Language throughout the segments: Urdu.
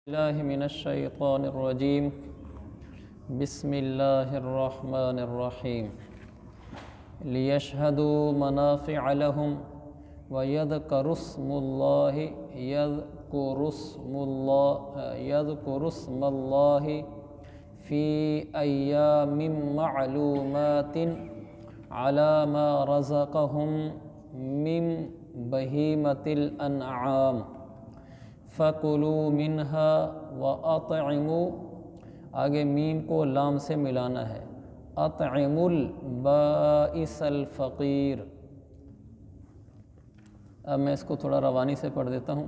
الله من الشيطان الرجيم بسم الله الرحمن الرحيم ليشهدوا منافع لهم ويذكروا اسم الله يذكر اسم الله في أيام معلومات على ما رزقهم من بهيمة الأنعام فَكُلُوا مِنْهَا وَأَطْعِمُوا آگے میم کو لام سے ملانا ہے اطعموا البائس الفقیر۔ اب میں اس کو تھوڑا روانی سے پڑھ دیتا ہوں۔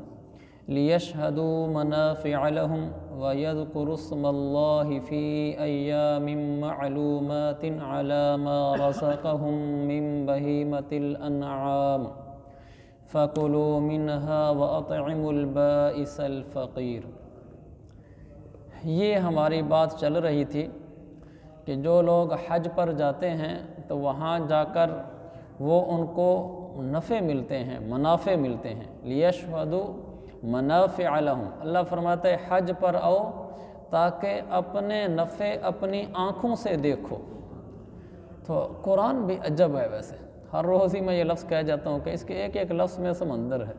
لِيَشْهَدُوا مَنَافِعَ لَهُمْ وَيَذْكُرُوا اسْمَ اللَّهِ فِي أَيَّامٍ مَّعْلُومَاتٍ عَلَى مَا رَزَقَهُم مِّن بَهِيمَةِ الْأَنْعَامِ فَكُلُوا مِنْهَا وَأَطْعِمُوا الْبَائِسَ الْفَقِيرَ۔ یہ ہماری بات چل رہی تھی کہ جو لوگ حج پر جاتے ہیں تو وہاں جا کر وہ ان کو نفع ملتے ہیں، منافع ملتے ہیں۔ لِيَشْهَدُوا مَنَافِعَ لَهُمْ، اللہ فرماتا ہے حج پر آؤ تاکہ اپنے نفع اپنی آنکھوں سے دیکھو۔ تو قرآن بھی عجب ہے، ویسے ہر روز ہی میں یہ لفظ کہہ جاتا ہوں کہ اس کے ایک ایک لفظ میں سمندر ہے۔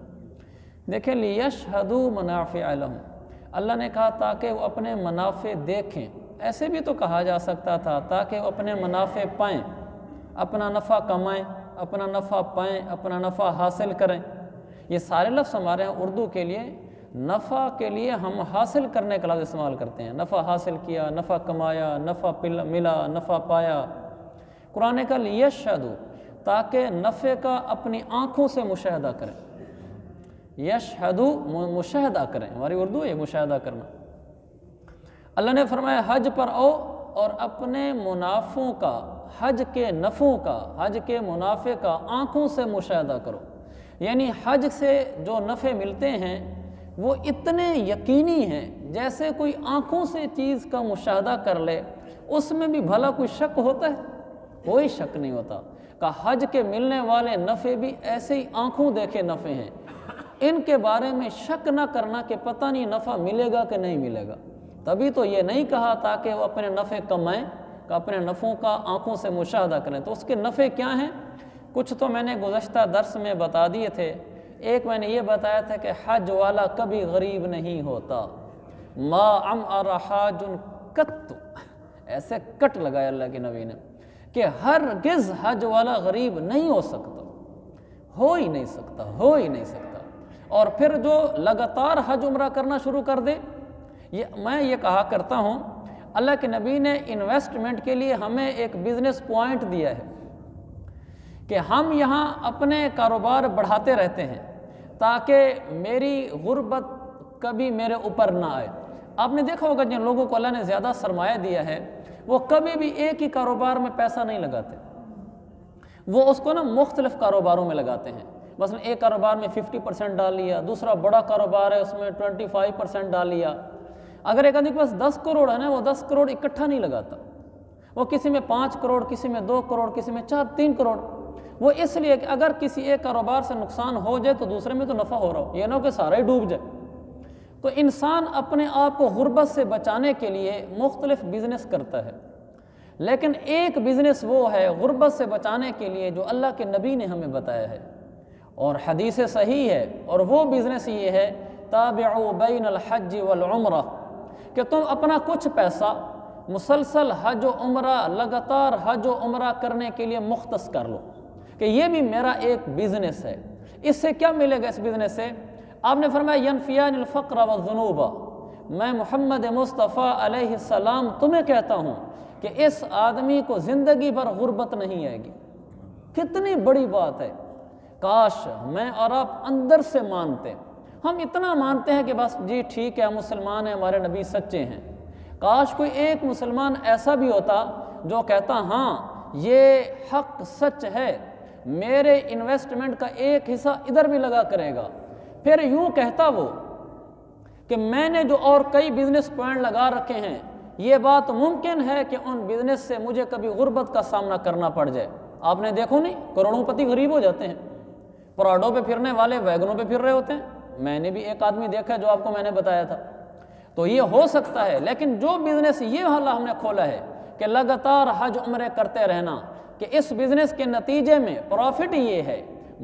دیکھیں لِيَشْهَدُوا مَنَافِعَ لَهُمْ، اللہ نے کہا تاکہ وہ اپنے منافع دیکھیں۔ ایسے بھی تو کہا جا سکتا تھا تاکہ وہ اپنے منافع پائیں، اپنا نفع کمائیں، اپنا نفع پائیں، اپنا نفع حاصل کریں۔ یہ سارے لفظ ہمارے یہاں اردو کے لیے نفع کے لیے ہم حاصل کرنے کا لفظ استعمال کرتے ہیں۔ نفع حاصل کیا، نفع کمایا، نفع ملا، نفع پایا۔ قرآن نے کہا لِيَشْهَدُوا، تاکہ نفع کا اپنی آنکھوں سے مشاہدہ کریں۔ یشہدو مشاہدہ کریں، ہماری اردو ہے مشاہدہ کرنا۔ اللہ نے فرمایا حج پر آؤ اور اپنے منافعوں کا، حج کے نفعوں کا، حج کے منافع کا آنکھوں سے مشاہدہ کرو۔ یعنی حج سے جو نفع ملتے ہیں وہ اتنے یقینی ہیں جیسے کوئی آنکھوں سے چیز کا مشاہدہ کر لے، اس میں بھی بھلا کوئی شک ہوتا ہے؟ کوئی شک نہیں ہوتا۔ کہ حج کے ملنے والے نفع بھی ایسے ہی آنکھوں دیکھے نفع ہیں، ان کے بارے میں شک نہ کرنا کہ پتہ نہیں نفع ملے گا کہ نہیں ملے گا۔ تبھی تو یہ نہیں کہا تاکہ وہ اپنے نفع کمائیں، کہ اپنے نفعوں کا آنکھوں سے مشاہدہ کریں۔ تو اس کے نفع کیا ہیں؟ کچھ تو میں نے گزشتہ درس میں بتا دیے تھے۔ ایک میں نے یہ بتایا تھا کہ حج والا کبھی غریب نہیں ہوتا۔ ما عمر حاج قط، ایسے کٹ لگایا اللہ کے نبی نے کہ ہرگز حج والا غریب نہیں ہو سکتا، ہو ہی نہیں سکتا، ہو ہی نہیں سکتا۔ اور پھر جو لگاتار حج عمرہ کرنا شروع کر دے، میں یہ کہا کرتا ہوں اللہ کے نبی نے انویسٹمنٹ کے لیے ہمیں ایک بزنس پوائنٹ دیا ہے کہ ہم یہاں اپنے کاروبار بڑھاتے رہتے ہیں تاکہ میری غربت کبھی میرے اوپر نہ آئے۔ آپ نے دیکھا ہوگا جن لوگوں کو اللہ نے زیادہ سرمایہ دیا ہے وہ کبھی بھی ایک ہی کاروبار میں پیسہ نہیں لگاتے، وہ اس کو مختلف کاروباروں میں لگاتے ہیں۔ مثلا ایک کاروبار میں 50% ڈال لیا، دوسرا بڑا کاروبار ہے اس میں 25% ڈال لیا۔ اگر ایک آدمی کے پاس 10 کروڑ ہے نا، وہ 10 کروڑ اکٹھا نہیں لگاتا، وہ کسی میں 5 کروڑ، کسی میں 2 کروڑ، کسی میں 3 کروڑ۔ وہ اس لیے کہ اگر کسی ایک کاروبار سے نقصان ہو جائے تو دوسرے میں تو نفع ہو رہا ہو، یہ نہ ہو کہ سارا ہی ڈوب جائے۔ تو انسان اپنے آپ کو غربت سے بچانے کے لیے مختلف بزنس کرتا ہے، لیکن ایک بزنس وہ ہے غربت سے بچانے کے لیے جو اللہ کے نبی نے ہمیں بتایا ہے اور حدیث صحیح ہے، اور وہ بزنس یہ ہے تابعوا بین الحج والعمرہ، کہ تم اپنا کچھ پیسہ مسلسل حج و عمرہ، لگاتار حج و عمرہ کرنے کے لیے مختص کر لو کہ یہ بھی میرا ایک بزنس ہے۔ اس سے کیا ملے گا؟ اس بزنس سے آپ نے فرمایا ینفیان الفقر والذنوب، میں محمد مصطفیٰ علیہ السلام تمہیں کہتا ہوں کہ اس آدمی کو زندگی بھر غربت نہیں آئے گی۔ کتنی بڑی بات ہے! کاش میں اور آپ اندر سے مانتے۔ ہم اتنا مانتے ہیں کہ بس جی ٹھیک ہے ہم مسلمان ہیں، ہمارے نبی سچے ہیں۔ کاش کوئی ایک مسلمان ایسا بھی ہوتا جو کہتا ہاں یہ حق سچ ہے، میرے انویسٹمنٹ کا ایک حصہ ادھر بھی لگا کرے گا، پھر یوں کہتا وہ کہ میں نے جو اور کئی بزنس پوائنٹ لگا رکھے ہیں، یہ بات ممکن ہے کہ ان بزنس سے مجھے کبھی غربت کا سامنا کرنا پڑ جائے۔ آپ نے دیکھو نہیں، کروڑوں پتی غریب ہو جاتے ہیں، پراڈوں پہ پھرنے والے ویگنوں پہ پھر رہے ہوتے ہیں۔ میں نے بھی ایک آدمی دیکھا جو آپ کو میں نے بتایا تھا، تو یہ ہو سکتا ہے، لیکن جو بزنس یہ اللہ ہم نے کھولا ہے کہ لگاتار حج عمرے کرتے رہنا، کہ اس بزنس کے نتیجے میں پروفٹ یہ ہے،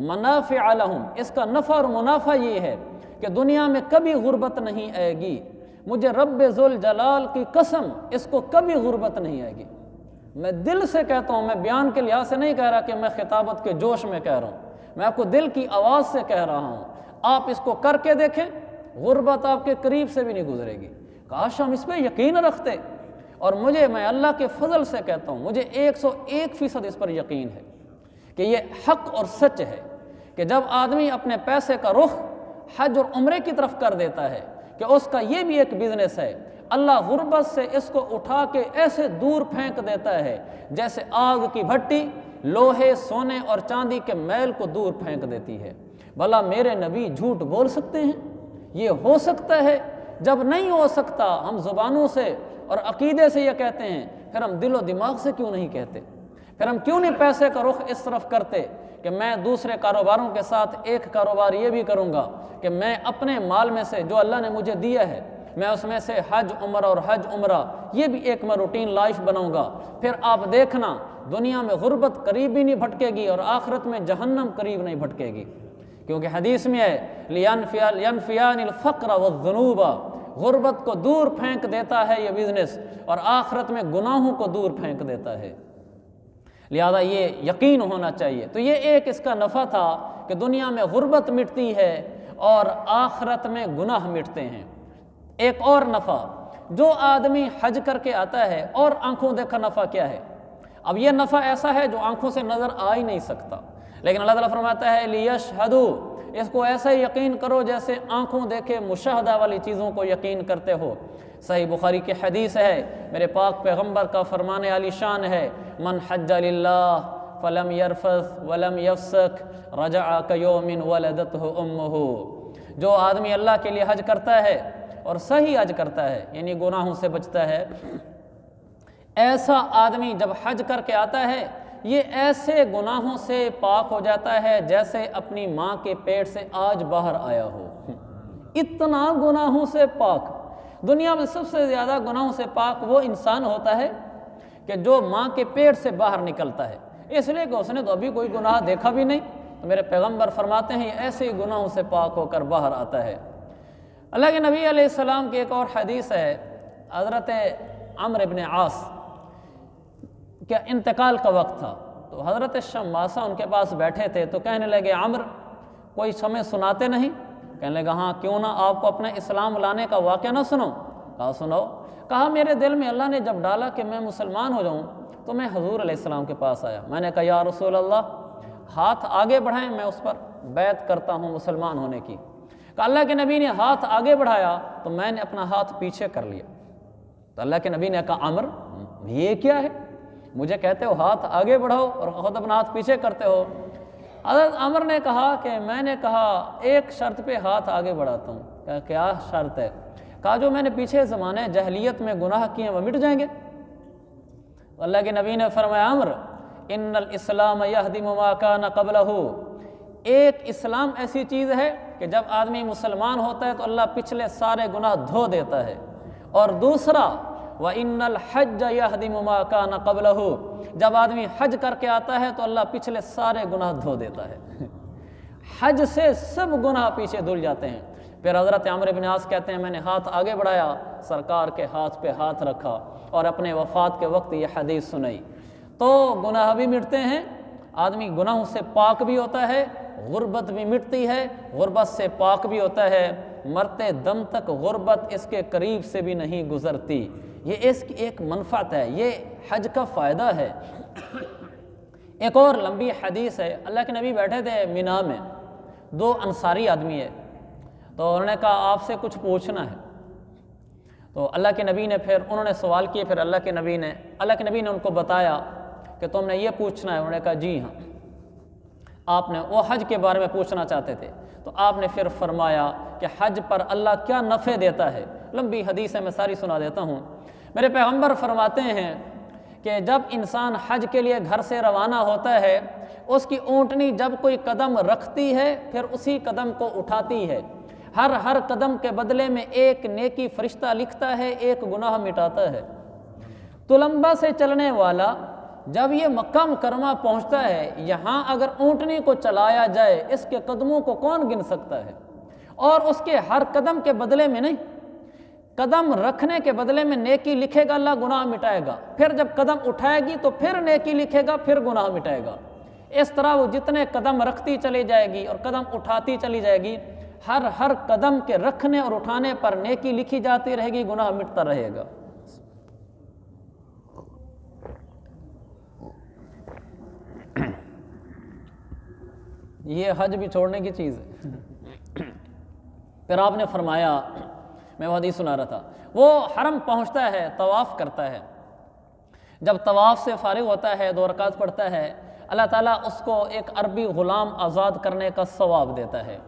منافع لہم، اس کا نفع اور منافع یہ ہے کہ دنیا میں کبھی غربت نہیں آئے گی، مجھے رب ذوالجلال کی قسم اس کو کبھی غربت نہیں آئے گی۔ میں دل سے کہتا ہوں، میں بیان کے لحاظ سے نہیں کہہ رہا کہ میں خطابت کے جوش میں کہہ رہا ہوں، میں آپ کو دل کی آواز سے کہہ رہا ہوں، آپ اس کو کر کے دیکھیں، غربت آپ کے قریب سے بھی نہیں گزرے گی۔ کاش ہم اس پہ یقین رکھتے، اور میں اللہ کے فضل سے کہتا ہوں، مجھے 101% اس پر یقین ہے کہ یہ حق اور سچ ہے کہ جب آدمی اپنے پیسے کا رخ حج اور عمرے کی طرف کر دیتا ہے کہ اس کا یہ بھی ایک بزنس ہے، اللہ غربت سے اس کو اٹھا کے ایسے دور پھینک دیتا ہے جیسے آگ کی بھٹی لوہے، سونے اور چاندی کے میل کو دور پھینک دیتی ہے۔ بھلا میرے نبی جھوٹ بول سکتے ہیں؟ یہ ہو سکتا ہے؟ جب نہیں ہو سکتا ہم زبانوں سے اور عقیدے سے یہ کہتے ہیں، پھر ہم دل و دماغ سے کیوں نہیں کہتے؟ پھر ہم کیوں نہیں پیسے کا رخ اس طرف کرتے کہ میں دوسرے کاروباروں کے ساتھ ایک کاروبار یہ بھی کروں گا کہ میں اپنے مال میں سے جو اللہ نے مجھے دیا ہے، میں اس میں سے حج عمرہ اور حج عمرہ یہ بھی ایک میں روٹین لائف بناؤں گا۔ پھر آپ دیکھنا دنیا میں غربت قریب بھی نہیں بھٹکے گی اور آخرت میں جہنم قریب نہیں بھٹکے گی، کیونکہ حدیث میں ہے لِيَنْفِيَانِ الْفَقْرَ وَالذُّنُوبَ، غربت کو دور پھینک دیتا ہے یہ بزنس، اور آخرت میں گناہوں کو دور پھینک دیتا ہے۔ لہذا یہ یقین ہونا چاہیے۔ تو یہ ایک اس کا نفع تھا کہ دنیا میں غربت مٹتی ہے اور آخرت میں گناہ مٹتے ہیں۔ ایک اور نفع، جو آدمی حج کر کے آتا ہے، اور آنکھوں دیکھا نفع کیا ہے؟ اب یہ نفع ایسا ہے جو آنکھوں سے نظر آ ہی نہیں سکتا، لیکن اللہ تعالیٰ فرماتا ہے لِيَشْهَدُوا، اس کو ایسا یقین کرو جیسے آنکھوں دیکھے مشاہدہ والی چیزوں کو یقین کرتے ہو۔ صحیح بخاری کی حدیث ہے، میرے پاک پیغمبر کا فرمان عالی شان ہے، من حج للہ فلم یرفث ولم یفسق رجع کیوم ولدتہ امہ، جو آدمی اللہ کے لیے حج کرتا ہے اور صحیح حج کرتا ہے، یعنی گناہوں سے بچتا ہے، ایسا آدمی جب حج کر کے آتا ہے یہ ایسے گناہوں سے پاک ہو جاتا ہے جیسے اپنی ماں کے پیٹ سے آج باہر آیا ہو۔ اتنا گناہوں سے پاک، دنیا میں سب سے زیادہ گناہوں سے پاک وہ انسان ہوتا ہے کہ جو ماں کے پیٹ سے باہر نکلتا ہے، اس لیے کہ اس نے تو ابھی کوئی گناہ دیکھا بھی نہیں، تو میرے پیغمبر فرماتے ہیں یہ ایسے ہی گناہوں سے پاک ہو کر باہر آتا ہے۔ اللہ کے نبی علیہ السلام کی ایک اور حدیث ہے، حضرت عمرو بن عاص کا انتقال کا وقت تھا، تو حضرت شماسہ ان کے پاس بیٹھے تھے، تو کہنے لگے عمرو کوئی ہمیں سناتے نہیں؟ کہنے لگا ہاں کیوں نہ، آپ کو اپنے اسلام لانے کا واقعہ نہ سنو؟ کہا سناؤ۔ کہا میرے دل میں اللہ نے جب ڈالا کہ میں مسلمان ہو جاؤں تو میں حضور علیہ السلام کے پاس آیا، میں نے کہا یا رسول اللہ ہاتھ آگے بڑھائیں، میں اس پر بیعت کرتا ہوں مسلمان ہونے کی۔ کہ اللہ کے نبی نے ہاتھ آگے بڑھایا تو میں نے اپنا ہاتھ پیچھے کر لیا، تو اللہ کے نبی نے کہا عمرو یہ کیا ہے، مجھے کہتے ہو ہاتھ آگے بڑھاؤ اور خود اپنا ہاتھ پیچھے کرتے ہو۔ حضرت عمر نے کہا کہ میں نے کہا ایک شرط پہ ہاتھ آگے بڑھاتا ہوں۔ کہا کیا شرط ہے؟ کہا جو میں نے پیچھے زمانے جاہلیت میں گناہ کیے وہ مٹ جائیں گے۔ اللہ کے نبی نے فرمایا عمر ان الاسلام یہدم ما کان قبلہ، ایک اسلام ایسی چیز ہے کہ جب آدمی مسلمان ہوتا ہے تو اللہ پچھلے سارے گناہ دھو دیتا ہے، اور دوسرا وَإِنَّ الْحَجَّ يَهْدِمُ مَا كَانَ قَبْلَهُ، جب آدمی حج کر کے آتا ہے تو اللہ پچھلے سارے گناہ دھو دیتا ہے، حج سے سب گناہ پیچھے دھل جاتے ہیں۔ پھر حضرت عمرو بن عاص کہتے ہیں میں نے ہاتھ آگے بڑھایا، سرکار کے ہاتھ پہ ہاتھ رکھا اور اپنے وفات کے وقت یہ حدیث سنائی، تو گناہ بھی مٹتے ہیں، آدمی گناہوں سے پاک بھی ہوتا ہے، غربت بھی مٹتی ہے، غربت سے پاک بھی ہوتا ہے، مرتے دم تک غربت اس کے قریب سے بھی نہیں گزرتی۔ یہ اس کی ایک منفعت ہے، یہ حج کا فائدہ ہے۔ ایک اور لمبی حدیث ہے، اللہ کے نبی بیٹھے تھے مینا میں، دو انصاری آدمی ہے، تو انہوں نے کہا آپ سے کچھ پوچھنا ہے، تو اللہ کے نبی نے پھر انہوں نے سوال کیے، پھر اللہ کے نبی نے ان کو بتایا کہ تم نے یہ پوچھنا ہے، انہوں نے کہا جی ہاں، آپ نے وہ حج کے بارے میں پوچھنا چاہتے تھے، تو آپ نے پھر فرمایا کہ حج پر اللہ کیا نفع دیتا ہے۔ لمبی حدیث ہے، میں ساری سنا دیتا ہوں۔ میرے پیغمبر فرماتے ہیں کہ جب انسان حج کے لیے گھر سے روانہ ہوتا ہے، اس کی اونٹنی جب کوئی قدم رکھتی ہے پھر اسی قدم کو اٹھاتی ہے، ہر قدم کے بدلے میں ایک نیکی فرشتہ لکھتا ہے، ایک گناہ مٹاتا ہے۔ تلمبہ سے چلنے والا جب یہ مکہ مکرمہ پہنچتا ہے، یہاں اگر اونٹنی کو چلایا جائے اس کے قدموں کو کون گن سکتا ہے؟ اور اس کے ہر قدم کے بدلے میں نہیں، قدم رکھنے کے بدلے میں نیکی لکھے گا اللہ، گناہ مٹائے گا، پھر جب قدم اٹھائے گی تو پھر نیکی لکھے گا، پھر گناہ مٹائے گا۔ اس طرح وہ جتنے قدم رکھتی چلی جائے گی اور قدم اٹھاتی چلی جائے گی، ہر قدم کے رکھنے اور اٹھانے پر نیکی لکھی جاتی رہے گی، گناہ مٹتا رہے گا۔ یہ حج بھی چھوڑنے کی چیز ہے۔ پھر آپ نے فرمایا، میں وہ حدیث سنا رہا تھا، وہ حرم پہنچتا ہے، طواف کرتا ہے، جب طواف سے فارغ ہوتا ہے 2 رکعت پڑھتا ہے، اللہ تعالیٰ اس کو ایک عربی غلام آزاد کرنے کا ثواب دیتا ہے۔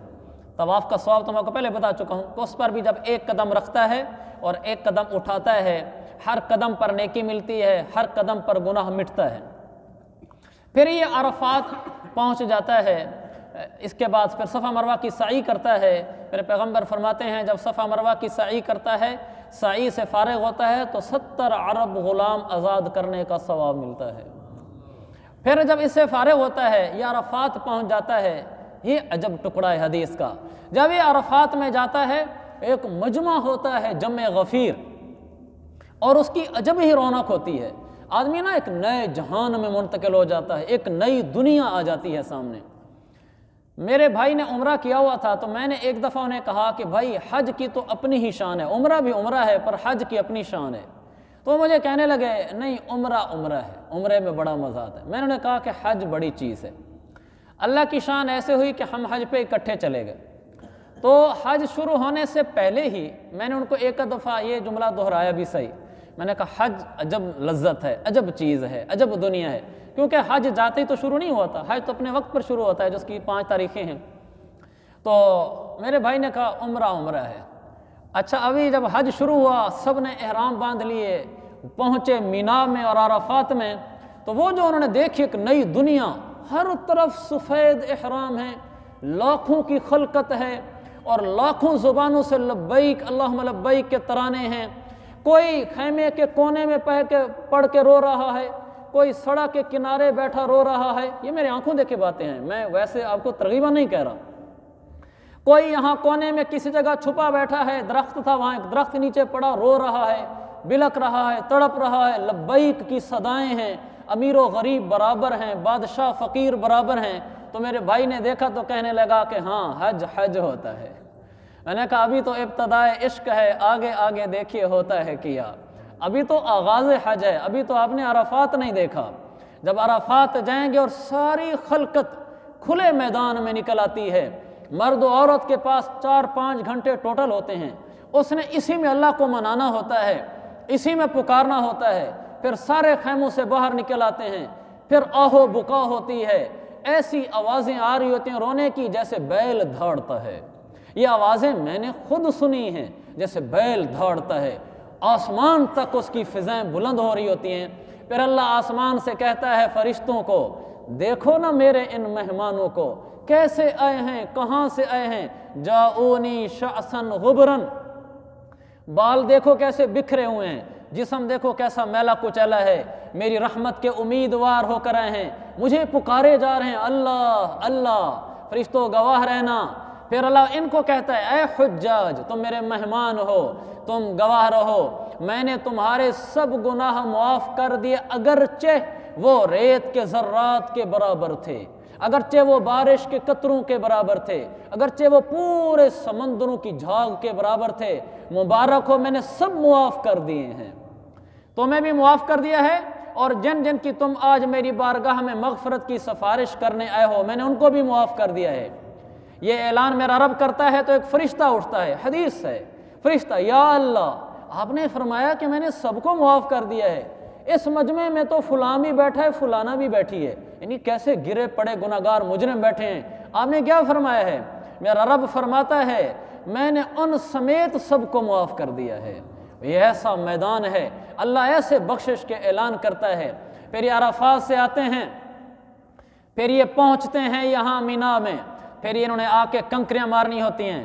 طواف کا ثواب تو میں آپ کو پہلے بتا چکا ہوں کہ اس پر بھی جب ایک قدم رکھتا ہے اور ایک قدم اٹھاتا ہے، ہر قدم پر نیکی ملتی ہے، ہر قدم پر گناہ مٹتا ہے۔ پھر یہ عرفات پہنچ جاتا ہے، اس کے بعد پھر صفا مروہ کی سعی کرتا ہے۔ میرے پیغمبر فرماتے ہیں جب صفا مروہ کی سعی کرتا ہے، سعی سے فارغ ہوتا ہے تو 70 عرب غلام آزاد کرنے کا ثواب ملتا ہے۔ پھر جب اس سے فارغ ہوتا ہے، یہ عرفات پہنچ جاتا ہے۔ یہ عجب ٹکڑا ہے حدیث کا، جب یہ عرفات میں جاتا ہے ایک مجمع ہوتا ہے، جمع غفیر، اور اس کی عجب ہی رونق ہوتی ہے۔ آدمی نا ایک نئے جہان میں منتقل ہو جاتا ہے، ایک نئی دنیا آ جاتی ہے سامنے۔ میرے بھائی نے عمرہ کیا ہوا تھا تو میں نے ایک دفعہ انہیں کہا کہ بھائی حج کی تو اپنی ہی شان ہے، عمرہ بھی عمرہ ہے پر حج کی اپنی شان ہے۔ تو وہ مجھے کہنے لگے نہیں، عمرہ عمرہ ہے، عمرے میں بڑا مزہ آتا ہے۔ میں نے انہیں کہا کہ حج بڑی چیز ہے۔ اللہ کی شان ایسے ہوئی کہ ہم حج پہ اکٹھے چلے گئے۔ تو حج شروع ہونے سے پہلے ہی میں نے ان کو ایک دفعہ یہ جملہ دہرایا بھی صحیح، میں نے کہا حج عجب لذت ہے، عجب چیز ہے، عجب دنیا ہے، کیونکہ حج جاتے ہی تو شروع نہیں ہوتا، حج تو اپنے وقت پر شروع ہوتا ہے، جس کی 5 تاریخیں ہیں۔ تو میرے بھائی نے کہا عمرہ عمرہ ہے۔ اچھا، ابھی جب حج شروع ہوا، سب نے احرام باندھ لیے، پہنچے مینا میں اور عرفات میں، تو وہ جو انہوں نے دیکھی ایک نئی دنیا، ہر طرف سفید احرام ہے، لاکھوں کی خلقت ہے اور لاکھوں زبانوں سے لبیک اللہم لبیک کے ترانے ہیں۔ کوئی خیمے کے کونے میں پڑھ کے رو رہا ہے، کوئی سڑک کے کنارے بیٹھا رو رہا ہے۔ یہ میرے آنکھوں دیکھے باتیں ہیں، میں ویسے آپ کو ترغیبہ نہیں کہہ رہا۔ کوئی یہاں کونے میں کسی جگہ چھپا بیٹھا ہے، درخت تھا وہاں ایک درخت نیچے پڑا رو رہا ہے، بلک رہا ہے، تڑپ رہا ہے، لبیک کی صدائیں ہیں، امیر و غریب برابر ہیں، بادشاہ فقیر برابر ہیں۔ تو میرے بھائی نے دیکھا تو کہنے لگا کہ ہاں حج حج ہوتا ہے۔ میں نے کہا ابھی تو ابتدائے عشق ہے، آگے آگے دیکھیے ہوتا ہے کیا، ابھی تو آغاز حج ہے، ابھی تو آپ نے عرفات نہیں دیکھا۔ جب عرفات جائیں گے اور ساری خلقت کھلے میدان میں نکل آتی ہے، مرد و عورت کے پاس 4-5 گھنٹے ٹوٹل ہوتے ہیں، اس نے اسی میں اللہ کو منانا ہوتا ہے، اسی میں پکارنا ہوتا ہے۔ پھر سارے خیموں سے باہر نکل آتے ہیں، پھر آہو بکا ہوتی ہے، ایسی آوازیں آ رہی ہوتی ہیں رونے کی جیسے بیل دھاڑتا ہے۔ یہ آوازیں میں نے خود سنی ہیں، جیسے بیل دھاڑتا ہے، آسمان تک اس کی فضائیں بلند ہو رہی ہوتی ہیں۔ پھر اللہ آسمان سے کہتا ہے فرشتوں کو، دیکھو نا میرے ان مہمانوں کو کیسے آئے ہیں، کہاں سے آئے ہیں، جاؤنی شعثاً غبراً، بال دیکھو کیسے بکھرے ہوئے ہیں، جسم دیکھو کیسا میلا کچیلا ہے، میری رحمت کے امیدوار ہو کر آئے ہیں، مجھے پکارے جا رہے ہیں، اللہ اللہ، فرشتوں گواہ رہنا۔ پھر اللہ ان کو کہتا ہے اے حجاج، تم میرے مہمان ہو، تم گواہ رہو، میں نے تمہارے سب گناہ معاف کر دیے، اگرچہ وہ ریت کے ذرات کے برابر تھے، اگرچہ وہ بارش کے قطروں کے برابر تھے، اگرچہ وہ پورے سمندروں کی جھاگ کے برابر تھے، مبارک ہو میں نے سب معاف کر دیے ہیں، تمہیں بھی معاف کر دیا ہے، اور جن جن کی تم آج میری بارگاہ میں مغفرت کی سفارش کرنے آئے ہو میں نے ان کو بھی معاف کر دیا ہے۔ یہ اعلان میرا رب کرتا ہے تو ایک فرشتہ اٹھتا ہے، حدیث ہے، فرشتہ یا اللہ آپ نے فرمایا کہ میں نے سب کو معاف کر دیا ہے، اس مجمع میں تو فلاں بھی بیٹھا ہے، فلانہ بھی بیٹھی ہے، یعنی کیسے گرے پڑے گناہگار مجرم بیٹھے ہیں، آپ نے کیا فرمایا ہے؟ میرا رب فرماتا ہے میں نے ان سمیت سب کو معاف کر دیا ہے۔ یہ ایسا میدان ہے، اللہ ایسے بخشش کے اعلان کرتا ہے۔ پھر یہ عرفات سے آتے ہیں، پھر یہ پہنچتے ہیں یہاں مینا میں، پھر انہوں نے آ کے کنکریاں مارنی ہوتی ہیں،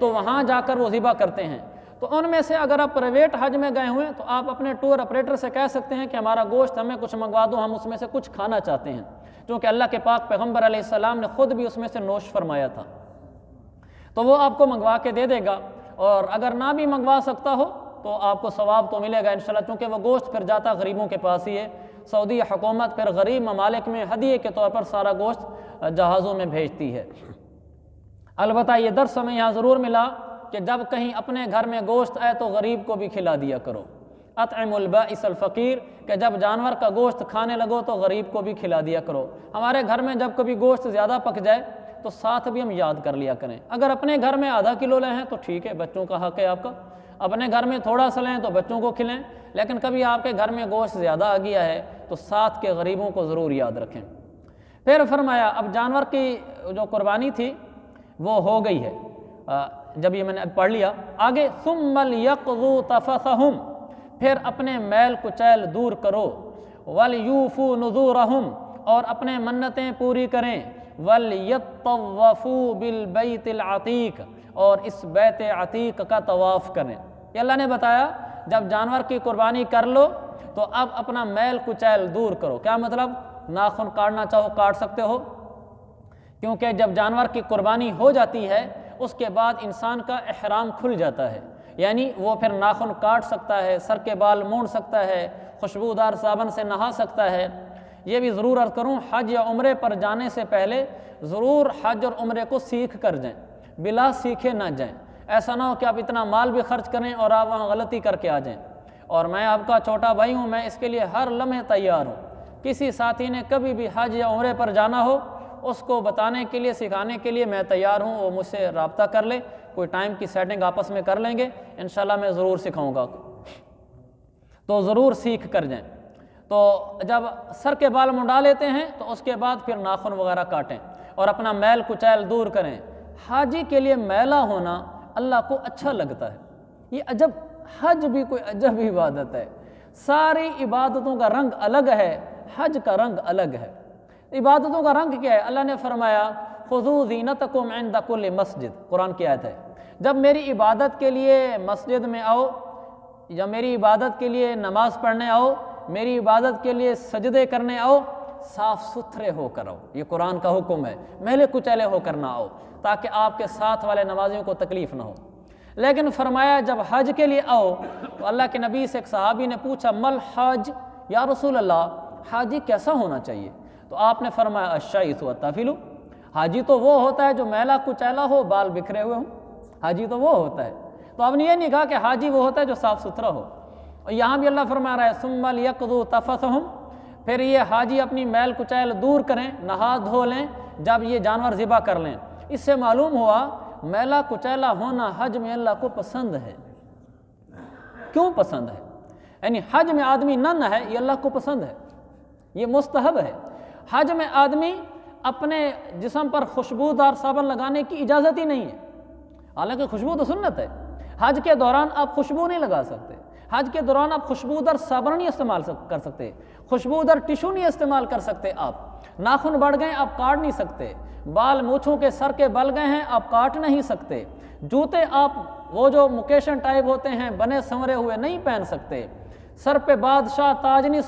تو وہاں جا کر وہ ذبح کرتے ہیں۔ تو ان میں سے اگر آپ پرائیویٹ حج میں گئے ہوئے تو آپ اپنے ٹور آپریٹر سے کہہ سکتے ہیں کہ ہمارا گوشت ہمیں کچھ منگوا دو، ہم اس میں سے کچھ کھانا چاہتے ہیں، کیونکہ اللہ کے پاک پیغمبر علیہ السلام نے خود بھی اس میں سے نوش فرمایا تھا، تو وہ آپ کو منگوا کے دے دے گا۔ اور اگر نہ بھی منگوا سکتا ہو تو آپ کو ثواب تو ملے گا انشاءاللہ، کیونکہ وہ گوشت پھر جاتا غریبوں کے پاس ہی ہے۔ سعودی حکومت پھر غریب ممالک میں ہدیے کے طور پر سارا گوشت جہازوں میں بھیجتی ہے۔ البتہ یہ درس ہمیں یہاں ضرور ملا کہ جب کہیں اپنے گھر میں گوشت آئے تو غریب کو بھی کھلا دیا کرو، اطعم البائس الفقیر، کہ جب جانور کا گوشت کھانے لگو تو غریب کو بھی کھلا دیا کرو۔ ہمارے گھر میں جب کبھی گوشت زیادہ پک جائے تو ساتھ بھی ہم یاد کر لیا کریں۔ اگر اپنے گھر میں آدھا کلو لے ہیں تو ٹھیک ہے، بچوں کا حق ہے آپ کا، اپنے گھر میں تھوڑا سا لیں تو بچوں کو کھلائیں، لیکن کبھی آپ کے گھر میں گوشت زیادہ آ گیا ہے تو ساتھ کے غریبوں کو ضرور یاد رکھیں۔ پھر فرمایا اب جانور کی جو قربانی تھی وہ ہو گئی ہے، جب یہ میں نے پڑھ لیا آگے، ثم لیقضوا تفثہم، پھر اپنے میل کچیل دور کرو، ولیوفوا نذورہم، اور اپنے منتیں پوری کریں، ولیطوفوا بالبیت العتیق، اور اس بیت عتیق کا طواف کریں۔ یہ اللہ نے بتایا جب جانور کی قربانی کر لو تو اب اپنا میل کچیل دور کرو۔ کیا مطلب؟ ناخن کاٹنا چاہو کاٹ سکتے ہو، کیونکہ جب جانور کی قربانی ہو جاتی ہے اس کے بعد انسان کا احرام کھل جاتا ہے، یعنی وہ پھر ناخن کاٹ سکتا ہے، سر کے بال مونڈ سکتا ہے، خوشبودار صابن سے نہا سکتا ہے۔ یہ بھی ضرور عرض کروں، حج یا عمرے پر جانے سے پہلے ضرور حج اور عمرے کو سیکھ کر جائیں، بلا سیکھے نہ جائیں۔ ایسا نہ ہو کہ آپ اتنا مال بھی خرچ کریں اور آپ وہاں غلطی کر کے آ جائیں۔ اور میں آپ کا چھوٹا بھائی ہوں، میں اس کے لیے ہر لمحے تیار ہوں۔ کسی ساتھی نے کبھی بھی حج یا عمرے پر جانا ہو، اس کو بتانے کے لیے، سکھانے کے لیے میں تیار ہوں، وہ مجھ سے رابطہ کر لے، کوئی ٹائم کی سیٹنگ آپس میں کر لیں گے، انشاءاللہ میں ضرور سکھاؤں گا، تو ضرور سیکھ کر جائیں۔ تو جب سر کے بال منڈا لیتے ہیں تو اس کے بعد پھر ناخن وغیرہ کاٹیں اور اپنا میل کچیل دور کریں۔ حاجی کے لیے میلا ہونا اللہ کو اچھا لگتا ہے۔ یہ عجب، حج بھی کوئی عجب عبادت ہے، ساری عبادتوں کا رنگ الگ ہے، حج کا رنگ الگ ہے۔ عبادتوں کا رنگ کیا ہے؟ اللہ نے فرمایا خذوا زینتکم عند کل مسجد، قرآن کی آیت ہے، جب میری عبادت کے لیے مسجد میں آؤ یا میری عبادت کے لیے نماز پڑھنے آؤ، میری عبادت کے لیے سجدے کرنے آؤ، صاف ستھرے ہو کر آؤ، یہ قرآن کا حکم ہے، میلے کچیلے ہو کر نہ آؤ تاکہ آپ کے ساتھ والے نمازیوں کو تکلیف نہ ہو۔ لیکن فرمایا جب حج کے لیے آؤ تو اللہ کے نبی سے ایک صحابی نے پوچھا مل حج، یا رسول اللہ حاجی کیسا ہونا چاہیے؟ تو آپ نے فرمایا الشیث والطفل، حاجی تو وہ ہوتا ہے جو میلا کچیلا ہو، بال بکھرے ہوئے ہوں، حاجی تو وہ ہوتا ہے۔ تو آپ نے یہ نہیں کہا کہ حاجی وہ ہوتا ہے جو صاف ستھرا ہو۔ اور یہاں بھی اللہ فرما رہا ہے ثم لیقضوا تفثہم، پھر یہ حاجی اپنی میل کچیل دور کریں، نہا دھو لیں جب یہ جانور ذبح کر لیں۔ اس سے معلوم ہوا میلا کچیلا ہونا حج میں اللہ کو پسند ہے۔ کیوں پسند ہے؟ یعنی حج میں آدمی نہ نہائے یہ اللہ کو پسند ہے، یہ مستحب ہے۔ حج میں آدمی اپنے جسم پر خوشبودار صابن لگانے کی اجازت ہی نہیں ہے، حالانکہ خوشبو تو سنت ہے۔ حج کے دوران آپ خوشبو نہیں لگا سکتے، حج کے دوران آپ خوشبودار صابن نہیں استعمال کر سکتے، خوشبودار ٹیشو نہیں استعمال کر سکتے، آپ ناخن بڑھ گئے آپ کاٹ نہیں سکتے، بال مونچھوں کے سر کے بل گئے ہیں آپ کاٹ نہیں سکتے، جوتے آپ وہ جو مکیشن ٹائپ ہوتے ہیں بنے سنورے ہوئے نہیں پہن سکتے، سر پہ بادشاہ تاج نہیں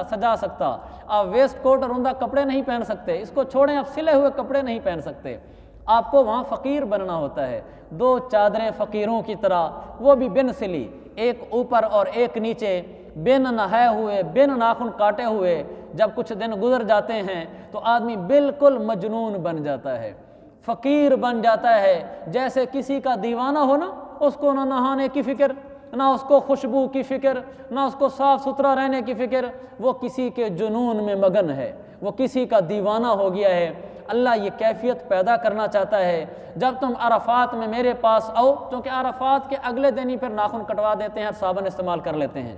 سجا سکتا، آپ ویسٹ کوٹ اور عمدہ کپڑے نہیں پہن سکتے، اس کو چھوڑیں آپ سلے ہوئے کپڑے نہیں پہن سکتے، آپ کو وہاں فقیر بننا ہوتا ہے، دو چادریں فقیروں کی طرح، وہ بھی بن سلی، ایک اوپر اور ایک نیچے، بن نہائے ہوئے، بن ناخن کاٹے ہوئے۔ جب کچھ دن گزر جاتے ہیں تو آدمی بالکل مجنون بن جاتا ہے، فقیر بن جاتا ہے، جیسے کسی کا دیوانہ ہو نا، اس کو نہ نہانے کی فکر، نہ اس کو خوشبو کی فکر، نہ اس کو صاف ستھرا رہنے کی فکر، وہ کسی کے جنون میں مگن ہے، وہ کسی کا دیوانہ ہو گیا ہے۔ اللہ یہ کیفیت پیدا کرنا چاہتا ہے جب تم عرفات میں میرے پاس آؤ، کیونکہ عرفات کے اگلے دن ہی پھر ناخن کٹوا دیتے ہیں اور صابن استعمال کر لیتے ہیں۔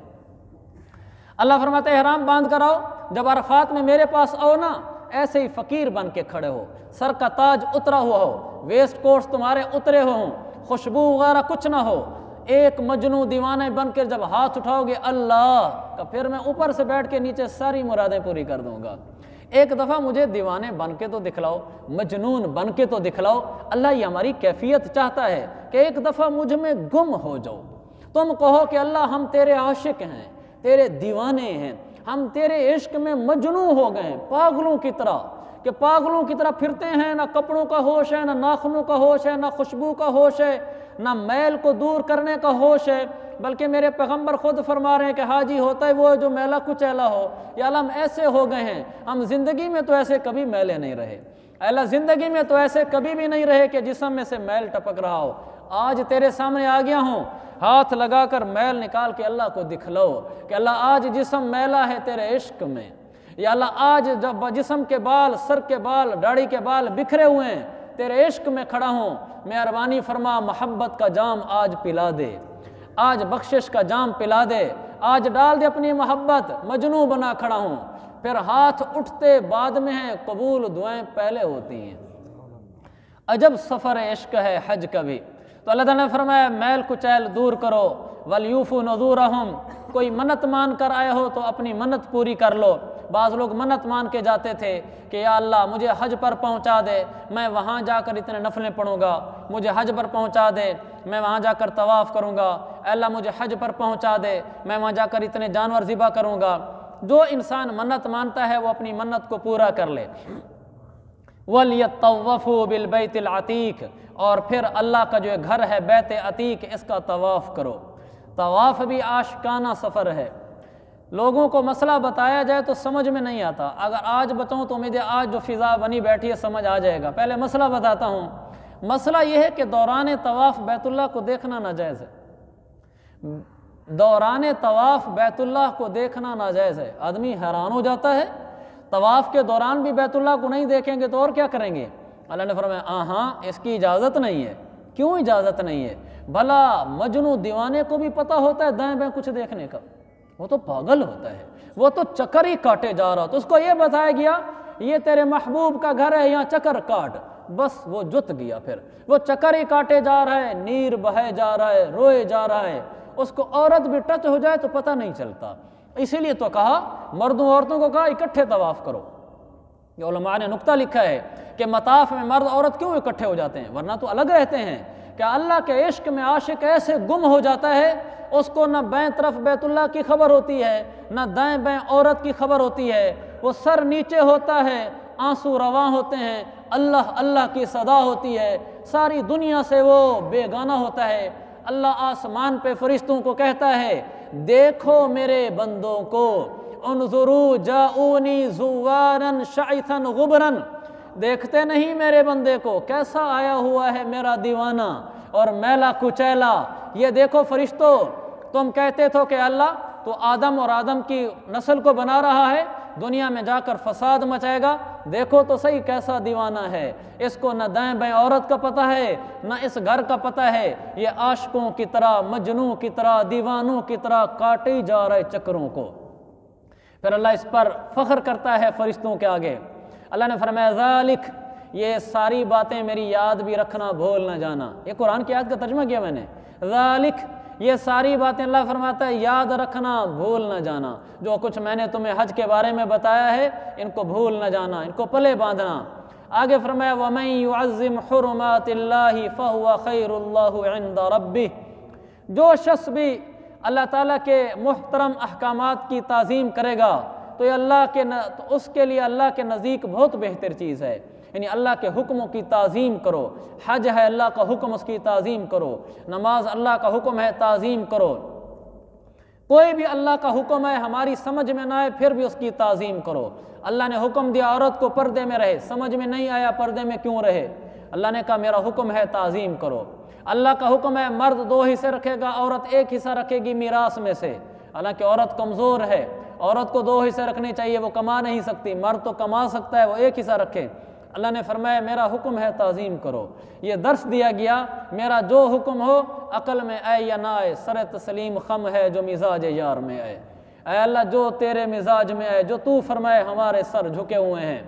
اللہ فرماتے ہیں احرام باندھ کر آؤ، جب عرفات میں میرے پاس آؤ نا ایسے ہی فقیر بن کے کھڑے ہو، سر کا تاج اترا ہوا ہو، ویسٹ کوٹس تمہارے اترے ہوئے ہوں، خوشبو وغیرہ کچھ نہ ہو، ایک مجنو دیوانے بن کے جب ہاتھ اٹھاؤ گے اللہ کا، پھر میں اوپر سے بیٹھ کے نیچے ساری مرادیں پوری کر دوں گا۔ ایک دفعہ مجھے دیوانے بن کے تو دکھلاؤ، مجنون بن کے تو دکھلاؤ۔ اللہ یہ ہماری کیفیت چاہتا ہے کہ ایک دفعہ مجھ میں گم ہو جاؤ، تم کہو کہ اللہ ہم تیرے عاشق ہیں، تیرے دیوانے ہیں، ہم تیرے عشق میں مجنون ہو گئے ہیں، پاگلوں کی طرح، کہ پاگلوں کی طرح پھرتے ہیں، نہ کپڑوں کا ہوش ہے، نہ ناخنوں کا ہوش ہے، نہ خوشبو کا ہوش ہے، نہ میل کو دور کرنے کا ہوش ہے، بلکہ میرے پیغمبر خود فرما رہے ہیں کہ حاجی ہوتا ہے وہ جو میلا کچیلا ہو۔ یا اللہ ہم ایسے ہو گئے ہیں، ہم زندگی میں تو ایسے کبھی میلے نہیں رہے، اللہ زندگی میں تو ایسے کبھی بھی نہیں رہے کہ جسم میں سے میل ٹپک رہا ہو۔ آج تیرے سامنے آ گیا ہوں، ہاتھ لگا کر میل نکال کے اللہ کو دکھلاؤ کہ اللہ آج جسم میلا ہے تیرے عشق میں، یا اللہ آج جب جسم کے بال، سر کے بال، داڑھی کے بال بکھرے ہوئے ہیں، تیرے عشق میں کھڑا ہوں، مہربانی فرما محبت کا جام آج پلا دے، آج بخشش کا جام پلا دے، آج ڈال دے اپنی محبت، مجنوں بنا کھڑا ہوں۔ پھر ہاتھ اٹھتے بعد میں ہیں، قبول دعائیں پہلے ہوتی ہیں۔ عجب سفر عشق ہے حج کا بھی۔ تو اللہ تعالیٰ نے فرمایا میل کچیل دور کرو، وَلْيُوفُوا نُذُورَهُمْ، کوئی منت مان کر آئے ہو تو اپنی منت پوری کر لو۔ بعض لوگ منت مان کے جاتے تھے کہ یا اللہ مجھے حج پر پہنچا دے، میں وہاں جا کر اتنے نفلیں پڑھوں گا، مجھے حج پر پہنچا دے، میں وہاں جا کر طواف کروں گا، اے اللہ مجھے حج پر پہنچا دے، میں وہاں جا کر اتنے جانور ذبح کروں گا۔ جو انسان منت مانتا ہے وہ اپنی منت کو پورا کر لے۔ وَلْيَطَّوَّفُوا بِالْبَيْتِ الْعَتِيقِ، اور پھر اللہ کا جو گھر ہے بیت عتیق، اس کا طواف کرو۔ طواف بھی عاشقانہ سفر ہے۔ لوگوں کو مسئلہ بتایا جائے تو سمجھ میں نہیں آتا، اگر آج بتاؤں تو مجھے آج جو فضا بنی بیٹھی ہے سمجھ آ جائے گا۔ پہلے مسئلہ بتاتا ہوں۔ مسئلہ یہ ہے کہ دوران طواف بیت اللہ کو دیکھنا ناجائز ہے، دوران طواف بیت اللہ کو دیکھنا ناجائز ہے۔ آدمی حیران ہو جاتا ہے، طواف کے دوران بھی بیت اللہ کو نہیں دیکھیں گے تو اور کیا کریں گے؟ اللہ نے فرمایا ہاں اس کی اجازت نہیں ہے۔ کیوں اجازت نہیں ہے؟ بھلا مجنوں دیوانے کو بھی پتہ ہوتا ہے دائیں بائیں کچھ دیکھنے کا، وہ تو پاگل ہوتا ہے، وہ تو چکر ہی کاٹے جا رہا، تو اس کو یہ بتایا گیا یہ تیرے محبوب کا گھر ہے، یہاں چکر کاٹ، بس وہ جت گیا، پھر وہ چکر ہی کاٹے جا رہا ہے، نیر بہے جا رہا ہے، روئے جا رہا ہے، اس کو عورت بھی ٹچ ہو جائے تو پتہ نہیں چلتا۔ اسی لیے تو کہا مردوں عورتوں کو کہا اکٹھے طواف کرو۔ یہ علماء نے نکتہ لکھا ہے کہ مطاف میں مرد عورت کیوں اکٹھے ہو جاتے ہیں، ورنہ تو الگ رہتے ہیں۔ کہ اللہ کے عشق میں عاشق ایسے گم ہو جاتا ہے، اس کو نہ بائیں طرف بیت اللہ کی خبر ہوتی ہے، نہ دائیں بائیں عورت کی خبر ہوتی ہے، وہ سر نیچے ہوتا ہے، آنسو رواں ہوتے ہیں، اللہ اللہ کی صدا ہوتی ہے، ساری دنیا سے وہ بیگانہ ہوتا ہے۔ اللہ آسمان پہ فرشتوں کو کہتا ہے دیکھو میرے بندوں کو، انظروا جاؤنی زواراً شعثاً غبراً، دیکھتے نہیں میرے بندے کو کیسا آیا ہوا ہے میرا دیوانہ اور میلا کچیلا۔ یہ دیکھو فرشتوں، تم کہتے تھو کہ اللہ تو آدم اور آدم کی نسل کو بنا رہا ہے، دنیا میں جا کر فساد مچائے گا، دیکھو تو صحیح کیسا دیوانہ ہے، اس کو نہ دائیں بائیں عورت کا پتہ ہے، نہ اس گھر کا پتہ ہے، یہ عاشقوں کی طرح، مجنوں کی طرح، دیوانوں کی طرح کاٹے ہی جا رہے چکروں کو۔ پھر اللہ اس پر فخر کرتا ہے فرشتوں کے آگے۔ اللہ نے فرمایا ذالک، یہ ساری باتیں میری یاد بھی رکھنا، بھول نہ جانا۔ یہ قرآن کی آیت کا ترجمہ کیا میں نے، ذالک، یہ ساری باتیں اللہ فرماتا ہے یاد رکھنا، بھول نہ جانا۔ جو کچھ میں نے تمہیں حج کے بارے میں بتایا ہے ان کو بھول نہ جانا، ان کو پلے باندھنا۔ آگے فرمایا وَمَن يُعَظِّمْ حُرُمَاتِ اللَّهِ فَهُوَ خَيْرُ اللَّهُ عِنْدَ رَبِّهِ، جو شخص بھی اللہ تعالیٰ کے محترم احکامات کی تعظیم کرے گا تو یہ اس کے لیے اللہ کے نزدیک بہت بہتر چیز ہے۔ یعنی اللہ کے حکموں کی تعظیم کرو، حج ہے اللہ کا حکم، اس کی تعظیم کرو، نماز اللہ کا حکم ہے تعظیم کرو، کوئی بھی اللہ کا حکم ہے ہماری سمجھ میں نہ آئے پھر بھی اس کی تعظیم کرو۔ اللہ نے حکم دیا عورت کو پردے میں رہے، سمجھ میں نہیں آیا پردے میں کیوں رہے، اللہ نے کہا میرا حکم ہے تعظیم کرو۔ اللہ کا حکم ہے مرد 2 حصے رکھے گا، عورت 1 حصہ رکھے گی میراث میں سے، حالانکہ عورت کمزور ہے، عورت کو 2 حصے رکھنے چاہیے، وہ کما نہیں سکتی، مرد تو کما سکتا ہے، وہ 1 حصہ رکھے۔ اللہ نے فرمایا میرا حکم ہے تعظیم کرو۔ یہ درس دیا گیا میرا جو حکم ہو عقل میں آئے یا نہ آئے، سر تسلیم خم ہے جو مزاج یار میں آئے۔ اے اللہ جو تیرے مزاج میں آئے، جو تو فرمائے ہمارے سر جھکے ہوئے ہیں۔